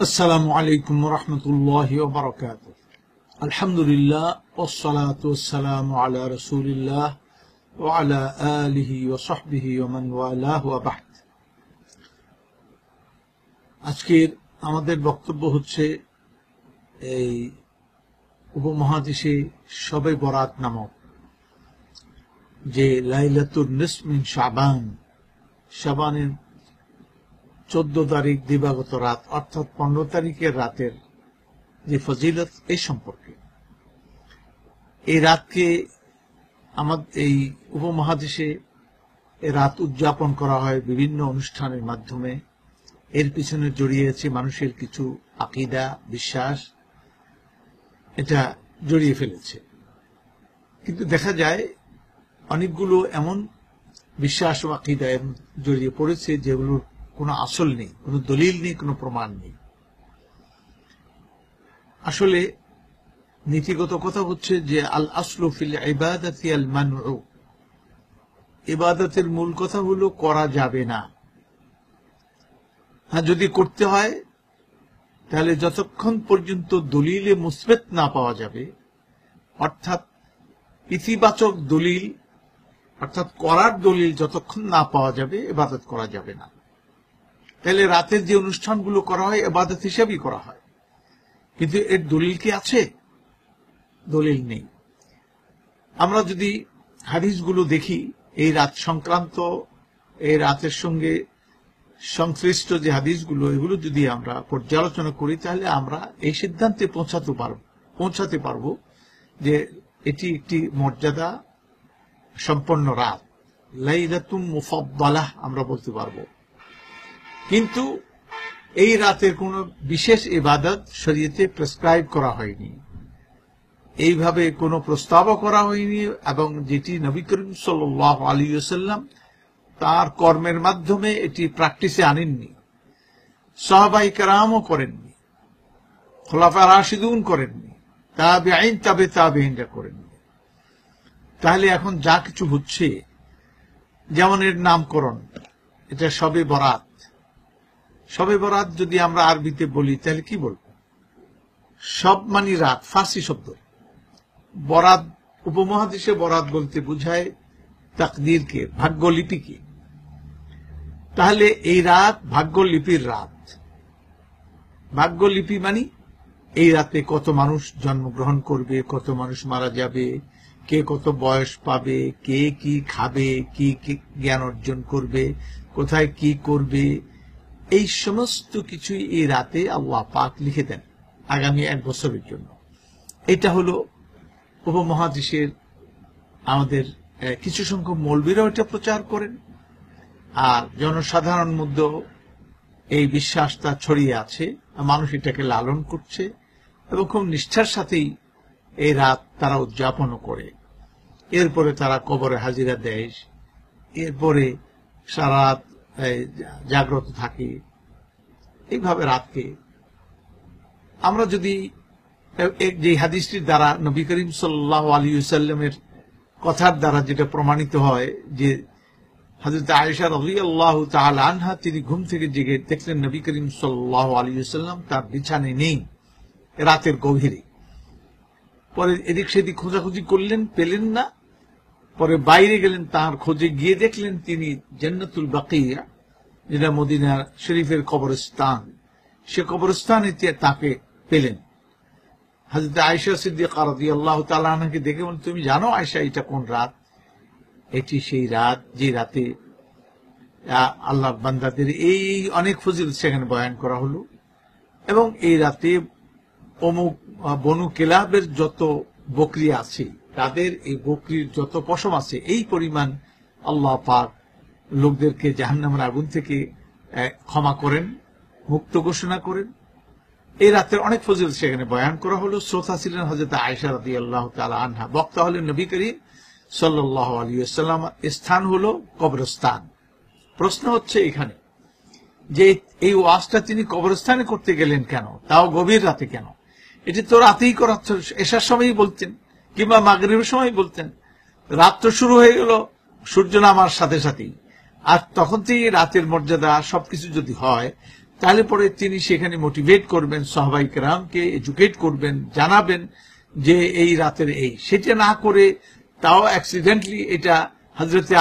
আসসালামু আলাইকুম ওয়া রাহমাতুল্লাহি ওয়া বারাকাতুহু। আলহামদুলিল্লাহ ওয়াসসালাতু ওয়াসসালামু আলা রাসূলিল্লাহ ওয়া আলা আলিহি ওয়া সাহবিহি ওয়া মান ওয়ালাহু ওয়া বা'দ। আজকের আমাদের বক্তব্য হচ্ছে এই উপমহাদেশে শবে বরাত নামক যে লাইলাতুন নিসফ মিন শাবান, শাবানের 14 তারিখ দিবাগত রাত অর্থাৎ 15 তারিখের রাতের যে ফজিলত এই সম্পর্কে। এই রাতকে আমাদের এই উপমহাদেশে এই রাত উদযাপন করা হয় বিভিন্ন অনুষ্ঠানের মাধ্যমে। এর পিছনে জড়িয়ে আছে মানুষের কিছু আকীদা, বিশ্বাস, এটা জড়িয়ে ফেলেছে। কিন্তু দেখা যায় অনেকগুলো এমন বিশ্বাস ও আকীদায় জড়িয়ে পড়েছে যেগুলোর কোনো আসল নেই, কোনো দলিল নেই, কোনো প্রমাণ নেই। আসলে নীতিগত কথা হচ্ছে যে আল আসলু ফিল ইবাদাতি আল মানউ, ইবাদতের মূল কথা হলো করা যাবে না। হ্যাঁ, যদি করতে হয় তাহলে যতক্ষণ পর্যন্ত দলিলে মুসবেত না পাওয়া যাবে, অর্থাৎ ইতিবাচক দলিল, অর্থাৎ করার দলিল যতক্ষণ না পাওয়া যাবে ইবাদত করা যাবে না। তাহলে রাতের যে অনুষ্ঠানগুলো করা হয় ইবাদত হিসেবেই করা হয়, কিন্তু এর দলিল কি আছে? দলিল নেই। আমরা যদি হাদিসগুলো দেখি, এই রাত সংক্রান্ত, এই রাতের সঙ্গে সংশ্লিষ্ট যে হাদিসগুলো, এগুলো যদি আমরা পর্যালোচনা করি তাহলে আমরা এই সিদ্ধান্তে পৌঁছাতে পারবো যে এটি একটি মর্যাদা সম্পন্ন রাত, লাইলাতুম মুফাদ্দালাহ আমরা বলতে পারবো। কিন্তু এই রাতের কোন বিশেষ ইবাদত শরীয়তে প্রেসক্রাইব করা হয়নি, এইভাবে কোনো প্রস্তাবও করা হয়নি, এবং যেটি নবী করিম সাল্লাল্লাহু আলাইহি ওয়াসাল্লাম তার কর্মের মাধ্যমে এটি প্র্যাকটিসে আনেননি, সাহাবায়ে কেরামও করেননি, খুলাফায়ে রাশিদুন করেননি, তাবেঈন তাবে তাবেঈনরা করেননি। তাহলে এখন যা কিছু হচ্ছে, যেমন এর নামকরণ, এটা শবে বরাত। শবে বরাত যদি আমরা আরবিতে বলি তাহলে কি বলবো? সব মানে রাত, ফার্সি শব্দ। বরাত, উপমহাদেশে বরাত বলতে বোঝায় তাকদীরকে, ভাগ্যলিপিকে। তাহলে এই রাত ভাগ্যলিপির রাত। ভাগ্যলিপি মানে এই রাতে কত মানুষ জন্মগ্রহণ করবে, কত মানুষ মারা যাবে, কে কত বয়স পাবে, কে কি খাবে, কি কি জ্ঞান অর্জন করবে, কোথায় কি করবে, এই সমস্ত কিছুই এই রাতে আল্লাহ পাক লিখে দেন আগামী 1 বছরের জন্য। এটা হলো উপমহাদেশের আমাদের কিছু সংখ্যক মৌলবীরাও এটা প্রচার করেন, আর জনসাধারণ মধ্যেও এই বিশ্বাসটা ছড়িয়ে আছে, মানুষ এটাকে লালন করছে এবং খুব নিষ্ঠার সাথেই এই রাত তারা উদযাপনও করে। এরপরে তারা কবরে হাজিরা দেয়, এরপরে সারা রাত জাগ্রত থাকে। এইভাবে রাতকে আমরা যদি যে হাদিসটির দ্বারা নবী করিম সাল্লাল্লাহু আলাইহি ওয়াসাল্লামের কথার দ্বারা যেটা প্রমাণিত হয় যে হযরত আয়েশা রাদিয়াল্লাহু তাআলা আনহা তিনি ঘুম থেকে জেগে দেখলেন নবী করিম সাল্লাল্লাহু আলাইহি ওয়াসাল্লাম তার বিছানায় নেই রাতের গভীরে। পরে এদিক সেদিক খোঁজাখুঁজি করলেন, পেলেন না। পরে বাইরে গেলেন, তার খোঁজে গিয়ে দেখলেন তিনি জান্নাতুল বাকিয়া, যেটা মদিনা শরীফের কবরস্থান, সে কবরস্থানে তাকে পেলেন। হযরত আয়েশা সিদ্দিকা রাদিয়াল্লাহু তাআলা আনহাকে দেখে বলেন, তুমি জানো আয়েশা এটা কোন রাত? এটি সেই রাত যে রাতে আল্লাহর বান্দাদের এই অনেক ফজিলত সেখানে বয়ান করা হলো, এবং এই রাতে অমুক বনু কিলাবের যত বকরি আছে, তাদের এই বকরির যত পশম আছে, এই পরিমাণ আল্লাহ পাক লোকদেরকে জাহান্নামের আগুন থেকে ক্ষমা করেন, মুক্ত ঘোষণা করেন। এই রাতের অনেক ফজিলত সেখানে বয়ান করা হলো। শ্রোতা ছিলেন হযরত আয়েশা রাদিয়াল্লাহু তাআলা আনহা, বক্তা হলেন নবী করিম সাল্লাল্লাহু আলাইহি ওয়াসাল্লাম, স্থান হলো কবরস্থান। প্রশ্ন হচ্ছে এখানে যে এই ওয়াজটা তিনি কবরস্থানে করতে গেলেন কেন, তাও গভীর রাতে কেন? এটি তো রাতেই করার, এশার সময়ই বলতেন কিংবা মাগরিবের সময় বলতেন। রাত তো শুরু হয়ে গেল সূর্য নামার সাথে সাথেই, আর তখন থেকে রাতের মর্যাদা সবকিছু যদি হয়, তাহলে পরে তিনি সেখানে মোটিভেট করবেন, সাহাবাই কেরামকে এডুকেট করবেন, জানাবেন যে এই রাতের এই, সেটা না করে তাও অ্যাক্সিডেন্টলি এটা হযরতে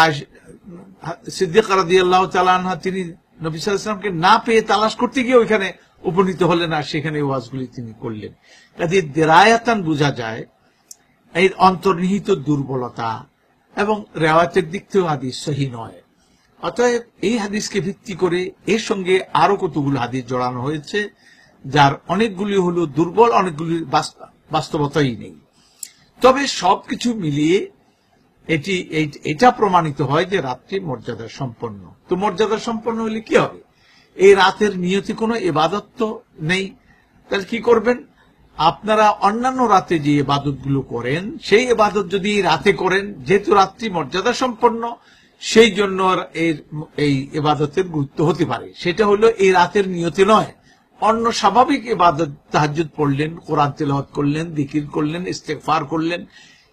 সিদ্দিকা রাদিয়াল্লাহু তাআলা আনহা তিনি নবী সাল্লাল্লাহু আলাইহি ওয়াসাল্লামকে না পেয়ে তালাশ করতে গিয়ে ওইখানে উপনীত হলেন, আর সেখানে ওয়াজগুলি তিনি করলেন। কাজে দেরায়াতান বোঝা যায় এই অন্তর্নিহিত দুর্বলতা, এবং রেওয়ায়াতের দিক থেকেও হাদিস সহিহ নয়। অতএব এই হাদিসকে ভিত্তি করে এর সঙ্গে আরো কতগুলো হাদিস জড়ানো হয়েছে, যার অনেকগুলি হলো দুর্বল, অনেকগুলি বাস্তবতাই নেই। তবে সবকিছু মিলিয়ে এটা প্রমাণিত হয় যে রাত্রি মর্যাদা সম্পন্ন। তো মর্যাদা সম্পন্ন হলে কি হবে? এই রাতের নিয়তি কোনো ইবাদত তো নেই, তাহলে কি করবেন? আপনারা অন্যান্য রাতে যে ইবাদত গুলো করেন সেই ইবাদত যদি রাতে করেন, যেহেতু রাত্রি মর্যাদা সম্পন্ন, সেই জন্য এই ইবাদতের গুরুত্ব হতে পারে। সেটা হলো এই রাতের নিয়তি নয়, অন্য স্বাভাবিক ইবাদত, তাহাজ্জুদ পড়লেন, কোরআন তেলাওয়াত করলেন, জিকির করলেন, ইস্তেগফার করলেন,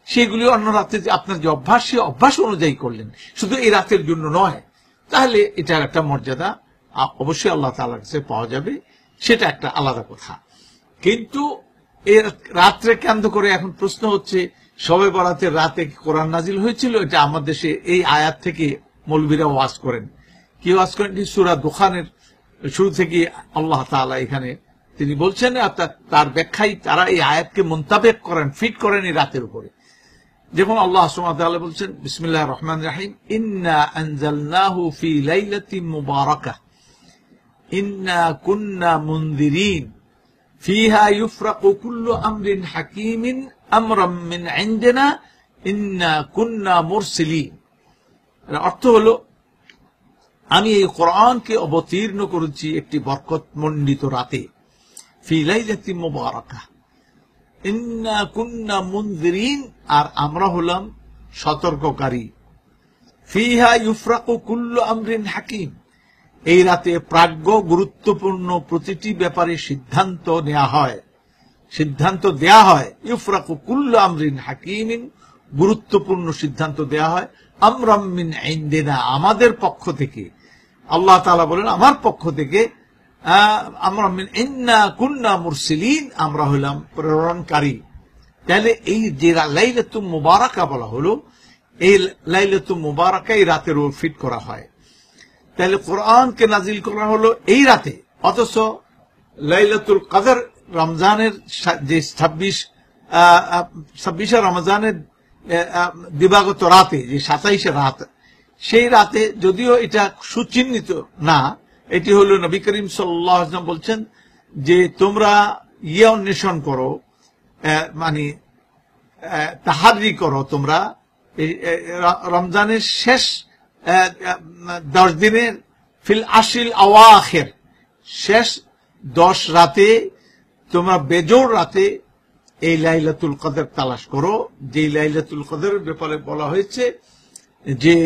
সেগুলি অন্য রাতে যে আপনার যে অভ্যাস, সে অভ্যাস অনুযায়ী করলেন, শুধু এই রাতের জন্য নয়। তাহলে এটার একটা মর্যাদা অবশ্যই আল্লাহ তাআলার কাছে পাওয়া যাবে, সেটা একটা আলাদা কথা। কিন্তু এর রাত্রে কেন্দ্র করে এখন প্রশ্ন হচ্ছে, শবে বরাতের রাতে কোরআন নাজিল হয়েছিল? এটা আমাদের দেশে এই আয়াত থেকে মৌলবীরা ওয়াজ করেন। কি ওয়াজ করেন? সূরা দুখানের শুরু থেকে আল্লাহ তাআলা এখানে তিনি বলছেন, তার ব্যাখ্যায় তারা এই আয়াতকে মুনতাবিক করেন, ফিট করেন এই রাতের উপরে। যেমন আল্লাহ সুবহানাহু ওয়া তাআলা বলছেন, বিসমিল্লাহির রহমানির রহিম, ইন্না আনজালনাহু ফি লাইলাতিন মুবারাকাহ ইন্না কুন্না মুনযিরিন ফিহা ইউফরাকু কুল্লু আমরিন হাকিমিন আমরাম মিন ইনদিনা ইন্না কুন্না মুরসিলিন। এর অর্থ হলো, আমি এই কোরআনকে অবতীর্ণ করেছি একটি বরকতমণ্ডিত রাতে, ফি লাইলাতিন মুবারাকাহ ইন্না কুন্না মুনযিরিন, আর আমরা হলাম সতর্ককারী। ফিহা ইউফরাকু কুল্লু আমরিন হাকিম, এই রাতে প্রাজ্ঞ গুরুত্বপূর্ণ প্রতিটি ব্যাপারে সিদ্ধান্ত নেওয়া হয়, সিদ্ধান্ত দেয়া হয়। ইউফরাকু কুল্লু আমরিন হাকিমিন, গুরুত্বপূর্ণ সিদ্ধান্ত দেয়া হয়। আমরাম মিন ইনদিনা, আমাদের পক্ষ থেকে। আল্লাহ তাআলা বলেন আমার পক্ষ থেকে, আমরা মিন ইন্না কুন্না মুরসিলিন, আমরা হলাম প্রেরণকারী। তাহলে এই যে লাইলাতুল মুবারাকা বলা হলো, এই লাইলাতুল মুবারাকা এই রাতের উপর ফিট করা হয়। তাহলে কোরআনকে নাজিল করা হলো এই রাতে, অথচ লাইলাতুল কদর রমজানের যে 26 রমজানের দিবাগত রাতে, যে 27 রাত, সেই রাতে যদিও এটা সুচিহ্নিত না, এটি হলো নবী করিম সাল্লাল্লাহু আলাইহি ওয়াসাল্লাম বলছেন যে তোমরা অন্বেষণ করো, মানে তাহারি করো, তোমরা রমজানের শেষ 10 দিনের ফিল আশিল আওয়াখির, শেষ 10 রাতে তোমরা বেজোড় রাতে এই লাইলাতুল কদর তালাশ করো, যে লাইলাতুল কদরের ব্যাপারে বলা হয়েছে যে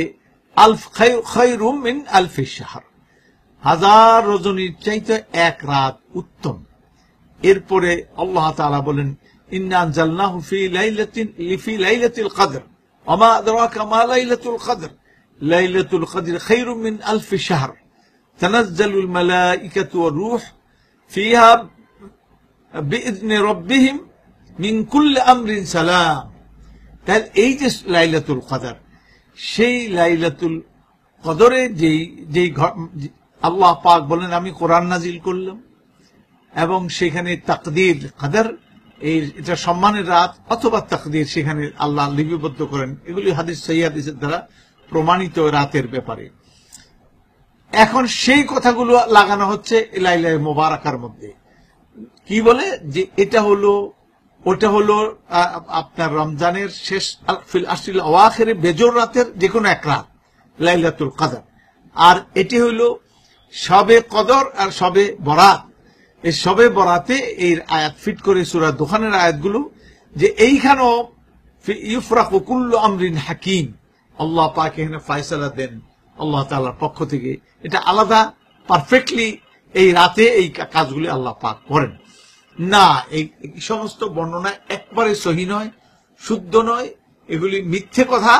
আলফ খায়রুম মিন আলফি শাহর, 1000 রজনীর চাইতে এক রাত উত্তম। এরপরে আল্লাহ তাআলা বলেন, ইন্না আনজালনাহু ফি লাইলাতিল কদর ওয়া মা আদরাকা মা লাইলাতুল কদর লাইলাতুল কদর খায়রুম মিন আলফি শাহর তানাজ্জালুল মালাইকাতু ওয়ার রূহ ফিহা বিইذن রাব্বিহিম মিন কুল্লি আমরিন সালাম। তাহলে এই যে লাইলাতুল কদর, সেই লাইলাতুল কদরে যেই আল্লাহ পাক বলেন আমি কোরআন নাজিল করলাম, এবং সেখানে তাকদীর কদর, এটা সম্মানের রাত অথবা তাকদীর সেখানে আল্লাহ লিপিবদ্ধ করেন। এগুলি হাদিস, সহিহ হাদিসের দ্বারা প্রমাণিত রাতের ব্যাপারে। এখন সেই কথাগুলো লাগানো হচ্ছে লাইলায়ে মুবারাকার মধ্যে। কি বলে যে ওটা হলো আপনার রমজানের শেষ ফিল আশিল আওয়াখির বেজোর রাতের যে কোনো এক রাত লাইলাতুল কদর, আর এটি হলো শবে কদর আর শবে বরাত। এই শবে বরাতে এই আয়াত ফিট করে সূরা দুখানের আয়াতগুলো, যে এইখানেও ইউফরাকু কুল্লু আমরিন হাকিম, আল্লাহ পাক এখানে ফয়সালা দেন আল্লাহ তাআলার পক্ষ থেকে। এটা আলাদা পারফেক্টলি এই রাতে এই কাজগুলি আল্লাহ পাক করেন না। এই সমস্ত বর্ণনা একবারে সহি নয়, শুদ্ধ নয়, এগুলি মিথ্যে কথা।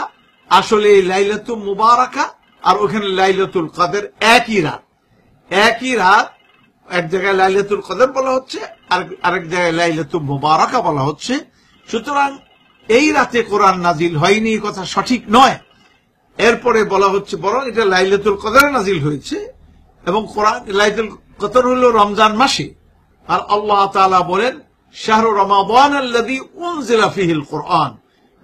আসলে এই লাইলাতুল মুবারাকা আর ওখানে লাইলাতুল কদর একই রাত, এক জায়গায় লাইলাতুল কদর বলা হচ্ছে, আরেক জায়গায় লাইলাতুল মুবারাকা বলা হচ্ছে। সুতরাং এই রাতে কোরআন নাজিল হয়নি কথা সঠিক নয়। এরপরে বলা হচ্ছে বরং এটা লাইলাতুল কদরে নাজিল হয়েছে, এবং কোরআন লাইলাতুল কদর হলো রমজান মাসে। আর আল্লাহ তাআলা বলেন শাহরু রমাদান আল্লাযী উনজিলা ফীহিল কোরআন,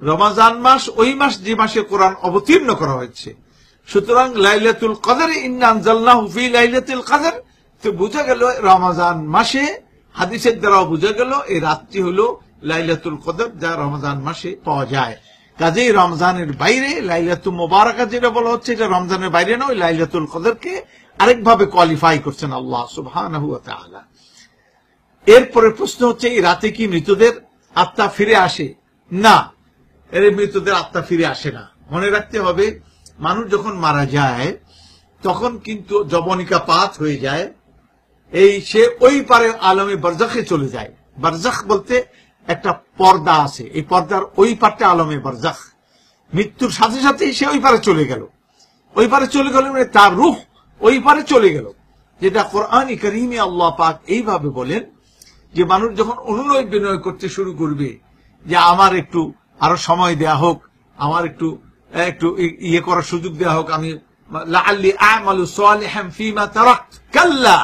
রমজান মাস ওই মাস যে মাসে কোরআন অবতীর্ণ করা হয়েছে। সুতরাং লাইলাতুল কদর ইন্না আনজালনাহু ফী লাইলাতুল কদর, তো বোঝা গেল রমজান মাসে, হাদিসের দ্বারাও বোঝা গেল এই রাতটি হলো লাইলাতুল কদর, যা রমজান মাসে পাওয়া যায়। কাজেই রমজানের বাইরে লাইলাতুল মুবারাকা যেটা বলা হচ্ছে, এটা রমজানের বাইরে নয়, লাইলাতুল কদরকে আরেকভাবে কোয়ালিফাই করছেন আল্লাহ সুবহানাহু ওয়া তাআলা। এরপরে প্রশ্ন হচ্ছে, এই রাতে কি মৃতদের আত্মা ফিরে আসে? না, এর মৃতদের আত্মা ফিরে আসে না। মনে রাখতে হবে, মানুষ যখন মারা যায় তখন কিন্তু যবনিকা পাত হয়ে যায়, সে ওই পারে আলমে বারজাখে চলে যায়। বারজাখ বলতে একটা পর্দা আছে, এই পর্দার ওই পারটা আলমে বারজাখ। মৃত্যুর সাথে সাথে সে ওই পারে চলে গেল, ওই পারে চলে গেল মানে তার রূহ ওই পারে চলে গেল। যেটা কোরআনে কারীমে আল্লাহ পাক এইভাবে বলেন যে মানুষ যখন অনুনয় বিনয় করতে শুরু করবে যে আমার একটু আরো সময় দেয়া হোক, আমার একটু একটু ইয়ে করার সুযোগ দেওয়া হোক, আমি লাআল্লি আ'মালু সালিহান ফীমা তারাকত কাল্লা,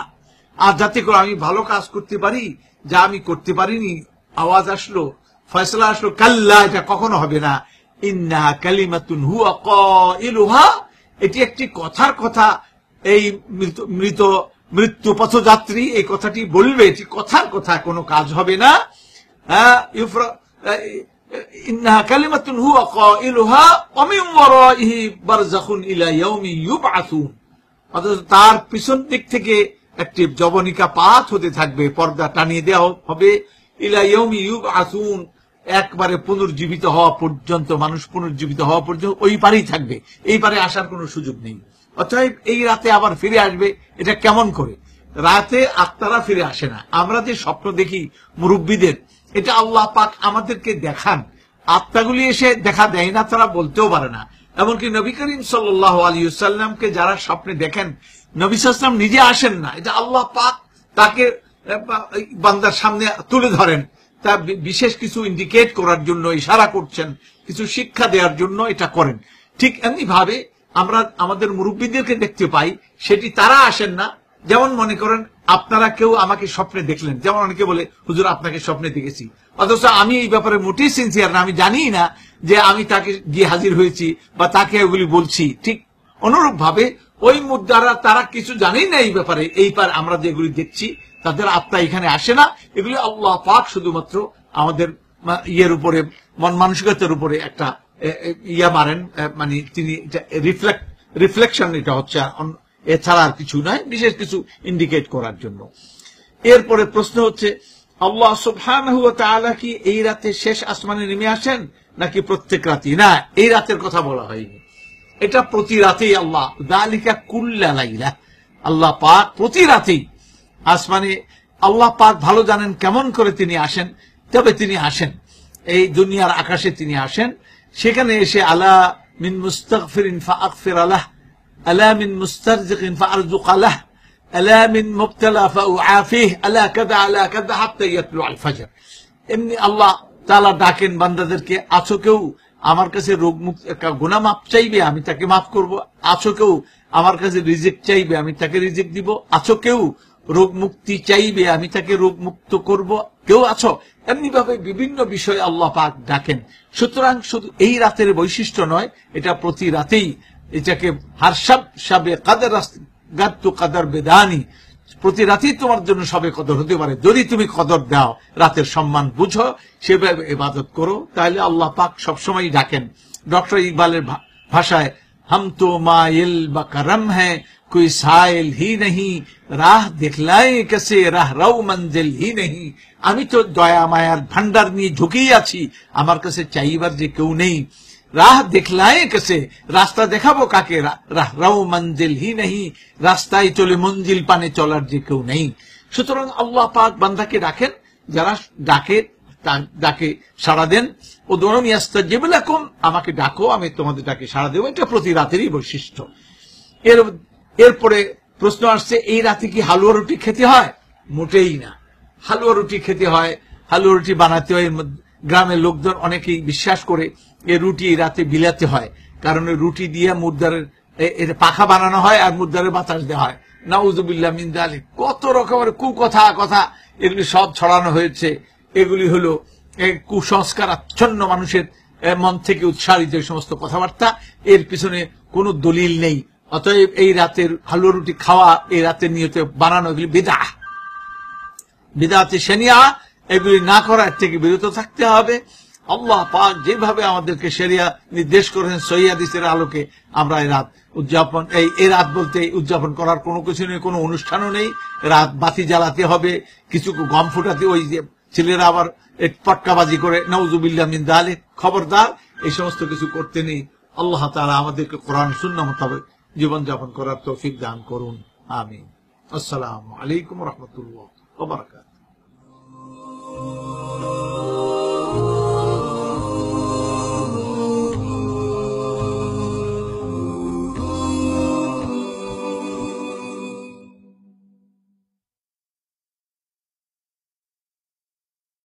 আর যাতে করে আমি ভালো কাজ করতে পারি যা আমি করতে পারিনি, আওয়াজ আসলো, ফয়সালা আসলো, কাল্লা, এটা কখনো হবে না। ইন্নাহা কালিমাতুন হুয়া কাইলুহা, এটি একটি কথার কথা, এই মৃত্যু পথযাত্রী এই কথাটি বলবে, এটি কথার কথা, কোনো কাজ হবে না। ইন্নাহা কালিমাতুন হুয়া কাইলুহা ওয়া মিন ওয়ারাইহি বারযাখুন ইলা ইয়াউমি ইউবআসুন, অর্থাৎ তার পিছন দিক থেকে একটি যবনিকা পাত হতে থাকবে, পর্দা টানিয়ে দেওয়া হবে, ইলা ইয়াউমি ইউবআসুন, একবারে পুনর্জীবিত হওয়া পর্যন্ত, মানুষ পুনর্জীবিত হওয়া পর্যন্ত ওই পারেই থাকবে, এই পারে আসার কোনো সুযোগ নেই। অতএব এই রাতে আবার ফিরে আসবে, এটা কেমন করে? রাতে আত্মারা ফিরে আসে না। আমরা যে স্বপ্ন দেখি মুরব্বীদের, এটা আল্লাহ পাক আমাদেরকে দেখান, আত্মাগুলি এসে দেখা দেয় না, তারা বলতেও পারে না। এমনকি নবী করিম সাল্লাল্লাহু আলাইহি ওয়াসাল্লামকে যারা স্বপ্নে দেখেন, নবী সাল্লাল্লাহু আলাইহি ওয়াসাল্লাম নিজে আসেন না, এটা আল্লাহ পাক তাকে বান্দার সামনে তুলে ধরেন, তা বিশেষ কিছু ইন্ডিকেট করার জন্য, ইশারা করছেন, কিছু শিক্ষা দেওয়ার জন্য এটা করেন। ঠিক এমনি ভাবে আমরা আমাদের মুরব্বীদেরকে দেখতে পাই, সেটি তারা আসেন না। যেমন মনে করেন আপনারা কেউ আমাকে স্বপ্নে দেখলেন, যেমন অনেকে বলে হুজুর আপনাকে স্বপ্নে দেখেছি, অথচ আমি এই ব্যাপারে মোটেই সিনসিয়ার না, আমি জানি না যে আমি তাকে গিয়ে হাজির হয়েছি বা তাকে এগুলি বলছি। ঠিক অনুরূপ ভাবে ওই মুদ্রারা তারা কিছু জানেই না এই ব্যাপারে, এই পার আমরা যেগুলি দেখছি তাদের আত্মা এখানে আসে না। এগুলি আল্লাহ পাক শুধুমাত্র আমাদের ইয়ের উপরে, মন মানসিকতার উপরে একটা ইয়া মারেন, মানে তিনি রিফ্লেকশন, এটা হচ্ছে, এছাড়া আর কিছু নয়, বিশেষ কিছু ইন্ডিকেট করার জন্য। এরপরে প্রশ্ন হচ্ছে, আল্লাহ সুবহানাহু ওয়া তাআলা কি এই রাতে শেষ আসমানে নেমে আসেন নাকি প্রত্যেক রাতেই? না, এই রাতের কথা বলা হয়নি, এটা প্রতি রাতেই আল্লাহ, যালিকা কুল্লা লাইলা, আল্লাহ পাক প্রতি রাতেই আসমানে, আল্লাহ পাক ভালো জানেন কেমন করে তিনি আসেন, তবে তিনি আসেন এই দুনিয়ার আকাশে, তিনি আসেন। সেখানে এসে আলা মিন মুস্তাগফিরিন ফাআগফির লাহ, আলা মিন মুস্তারজিকিন ফাআরজুক লাহ, আলা মিন মুবতালা ফাউআফিহ, আলা কাযা আলা কাযা হাত্তা ইয়াতলু আল ফজর। এমনি আল্লাহ তাআলা ডাকেন বান্দাদেরকে, আছো কেউ আমার কাছে রোগ মুক্ত, গুনাহ মাফ চাইবে, আমি তাকে মাফ করব। আছো কেউ আমার কাছে রিজিক চাইবে, আমি তাকে রিজিক দিব। আছো কেউ রোগ মুক্তি চাইবে, আমি তাকে রোগ মুক্ত করব। কেউ আছো? এমনি ভাবে বিভিন্ন বিষয়ে আল্লাহ পাক ডাকেন। সুতরাং শুধু এই রাতের বৈশিষ্ট্য নয়, এটা প্রতি রাতেই, এটাকে হারসাব সাবে কাদের গাত্তু কাদার বেদানি, প্রতি রাতেই তোমার জন্য সবে কদর হতে পারে, যদি তুমি কদর দাও, রাতের সম্মান বুঝো, সেভাবে ইবাদত করো, তাহলে আল্লাহ পাক সবসময় ডাকেন। ডক্টর ইকবালের ভাষায়, हम तो माइल बकरम है कोई साइल ही नहीं, राह दिखलाए कैसे राह रौ मंजिल ही नहीं। আমি তো দয়া মায়ার ভান্ডার নিয়ে ঝুঁকেই আছি, আমার কাছে চাইবার যে কেউ নেই। রাহ দেখলায় কেসে, রাস্তা দেখাবো কাকে, রাহ রৌ মঞ্জিল হি নেই, রাস্তায় চলে মঞ্জিল পানে চলার যে কেউ নেই। সুতরাং আল্লাহ পাক বান্দাকে ডাকেন, যারা ডাকে সাড়া দেন। ও দোনম ইয়াস্তাজিব লাকুম, আমাকে ডাকো, আমি তোমাদের ডাকে সাড়া দেবো, এটা প্রতি রাতেরই বৈশিষ্ট্য। এরপরে প্রশ্ন আসছে, এই রাতে কি হালুয়া রুটি খেতে হয়? মোটেই না। হালুয়া রুটি খেতে হয়, হালুয়া রুটি বানাতে হয়। গ্রামের লোকজন অনেকেই বিশ্বাস করে এই রুটি এই রাতে বিলাতে হয়, কারণ রুটি দিয়ে মুর্দারের পাখা বানানো হয় আর মুর্দারের বাতাস দেওয়া হয়। নাউযুবিল্লাহ মিন যালিক। কত রকমের কথা এগুলি সব ছড়ানো হয়েছে। এগুলি হলো কুসংস্কার আচ্ছন্ন মানুষের মন থেকে উৎসারিত এই সমস্ত কথাবার্তা। এর পিছনে কোনো দলিল নেই। অতএব এই রাতের হালুয়া রুটি খাওয়া, এই রাতের নিয়তে বানানো, এগুলি বিদআহ, বিদআতে শানিআ। এগুলি না করার থেকে বিরত থাকতে হবে। আল্লাহ পাক যেভাবে আমাদেরকে শরিয়া নির্দেশ করেছেন সহিহ হাদিসের আলোকে, আমরা এই রাত উদযাপন, এই রাত বলতে উদযাপন করার কোনো কিছু নেই, কোনো অনুষ্ঠানও নেই। রাত বাতি জ্বালাতে হবে, কিছু গম ফুটাতে, ওই যে ছেলেরা আবার পটকাবাজি করে, নাউযুবিল্লাহ মিন যালিক। খবরদার, এই সমস্ত কিছু করতে নেই। আল্লাহ তাআলা আমাদেরকে কোরআন সুন্নাহ মোতাবেক জীবনযাপন করার তৌফিক দান করুন। আমিন। আসসালামু আলাইকুম ওয়া রাহমাতুল্লাহি ওয়া বারাকাতুহু।